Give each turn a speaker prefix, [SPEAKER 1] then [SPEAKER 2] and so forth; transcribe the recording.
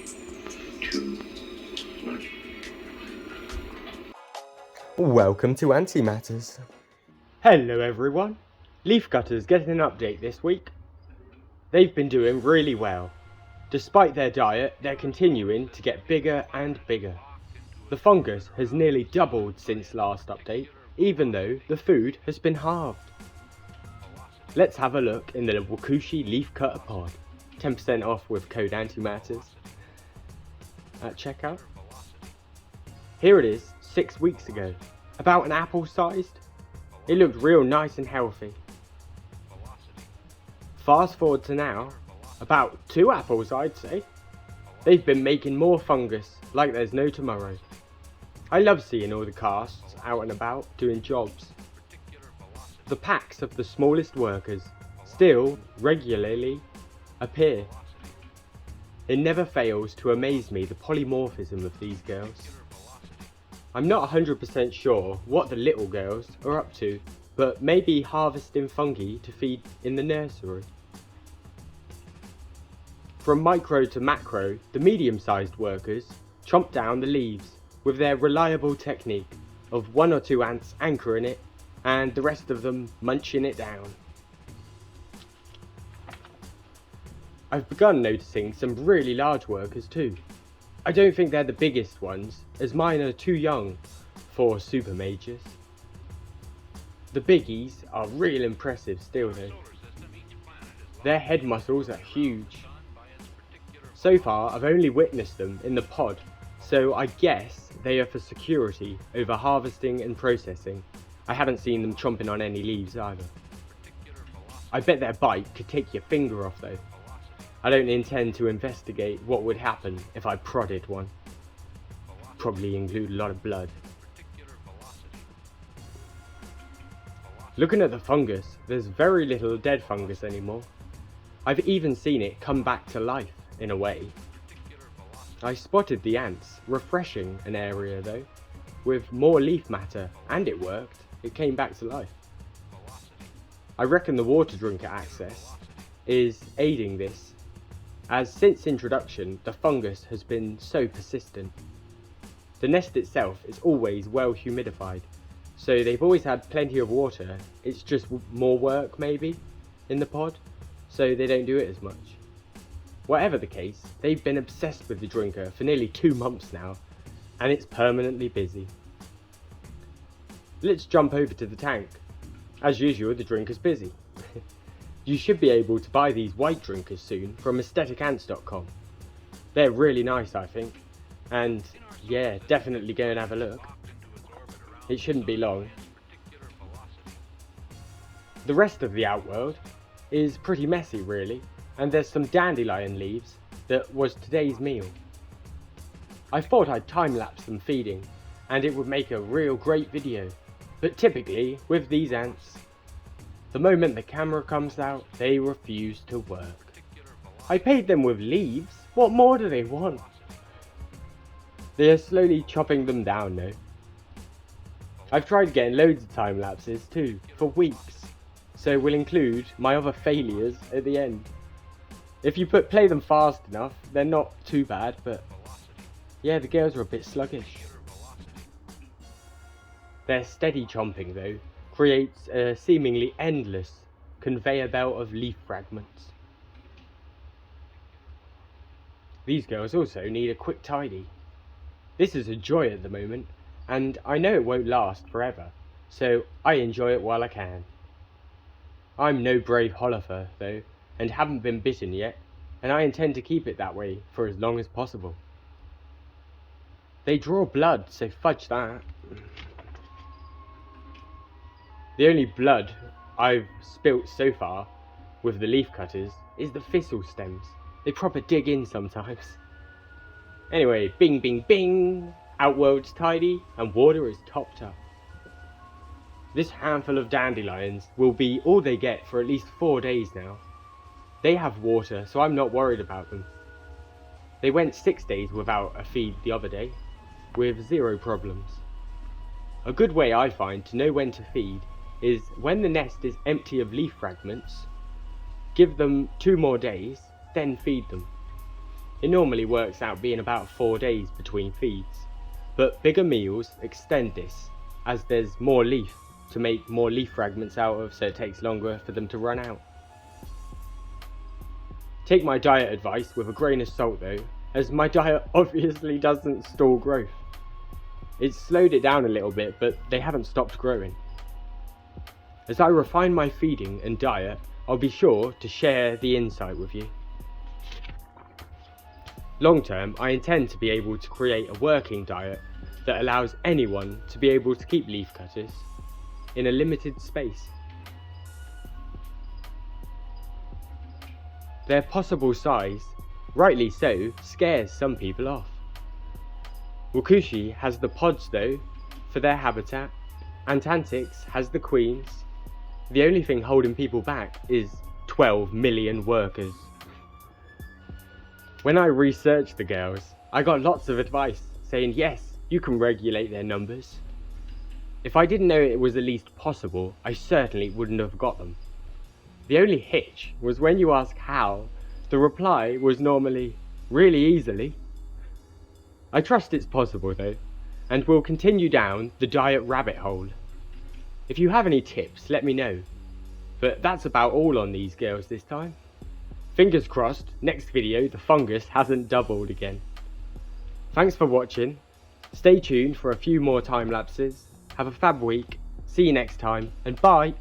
[SPEAKER 1] 2, 1.
[SPEAKER 2] Welcome to Antymatters.
[SPEAKER 3] Hello everyone, Leafcutters getting an update this week. They've been doing really well. Despite their diet, they're continuing to get bigger and bigger. The fungus has nearly doubled since last update, even though the food has been halved. Let's have a look in the Wakushi Leafcutter pod. 10% off with code antymatters at checkout. Here it is, 6 weeks ago. About an apple sized. It looked real nice and healthy. Fast forward to now, about 2 apples I'd say. They've been making more fungus like there's no tomorrow. I love seeing all the casts out and about doing jobs. The packs of the smallest workers still regularly appear. It never fails to amaze me the polymorphism of these girls. I'm not 100% sure what the little girls are up to, but maybe harvesting fungi to feed in the nursery. From micro to macro, the medium-sized workers chomp down the leaves with their reliable technique of 1 or 2 ants anchoring it and the rest of them munching it down. I've begun noticing some really large workers too. I don't think they're the biggest ones, as mine are too young for super majors. The biggies are real impressive still though. Their head muscles are huge. So far I've only witnessed them in the pod, so I guess they are for security over harvesting and processing. I haven't seen them chomping on any leaves either. I bet their bite could take your finger off though. I don't intend to investigate what would happen if I prodded one. Probably include a lot of blood. Looking at the fungus, there's very little dead fungus anymore. I've even seen it come back to life, in a way. I spotted the ants refreshing an area though, with more leaf matter, and it worked. It came back to life. I reckon the water drinker access is aiding this, as since introduction the fungus has been so persistent. The nest itself is always well humidified, so they've always had plenty of water. It's just more work maybe in the pod, so they don't do it as much. Whatever the case, they've been obsessed with the drinker for nearly 2 months now, and it's permanently busy. Let's jump over to the tank. As usual, the drinker's busy. You should be able to buy these white drinkers soon from aestheticants.com. They're really nice, I think, and yeah, definitely go and have a look. It shouldn't be long. The rest of the outworld is pretty messy really, and there's some dandelion leaves that was today's meal. I thought I'd time-lapse them feeding, and it would make a real great video, but typically with these ants, the moment the camera comes out, they refuse to work. I paid them with leaves, what more do they want? They are slowly chopping them down though. I've tried getting loads of time lapses too, for weeks, so we'll include my other failures at the end. If you play them fast enough, they're not too bad, but yeah, the girls are a bit sluggish. Their steady chomping though creates a seemingly endless conveyor belt of leaf fragments. These girls also need a quick tidy. This is a joy at the moment, and I know it won't last forever, so I enjoy it while I can. I'm no brave Holifer though, and haven't been bitten yet, and I intend to keep it that way for as long as possible. They draw blood, so fudge that. The only blood I've spilt so far with the leaf cutters is the thistle stems. They proper dig in sometimes. Anyway, bing bing bing! Outworld's tidy and water is topped up. This handful of dandelions will be all they get for at least 4 days now. They have water, so I'm not worried about them. They went 6 days without a feed the other day, with 0 problems. A good way I find to know when to feed is when the nest is empty of leaf fragments, give them 2 more days, then feed them. It normally works out being about 4 days between feeds, but bigger meals extend this as there's more leaf to make more leaf fragments out of, so it takes longer for them to run out. Take my diet advice with a grain of salt though, as my diet obviously doesn't stall growth. It's slowed it down a little bit, but they haven't stopped growing. As I refine my feeding and diet, I'll be sure to share the insight with you. Long term, I intend to be able to create a working diet that allows anyone to be able to keep leafcutters in a limited space. Their possible size, rightly so, scares some people off. Wakushi has the pods though, for their habitat, Antantix has the queens. The only thing holding people back is 12 million workers. When I researched the girls, I got lots of advice saying yes, you can regulate their numbers. If I didn't know it was at least possible, I certainly wouldn't have got them. The only hitch was when you ask how, the reply was normally, really easily. I trust it's possible though, and will continue down the diet rabbit hole. If you have any tips, let me know. But that's about all on these girls this time. Fingers crossed, next video the fungus hasn't doubled again. Thanks for watching. Stay tuned for a few more time lapses. Have a fab week. See you next time, and bye!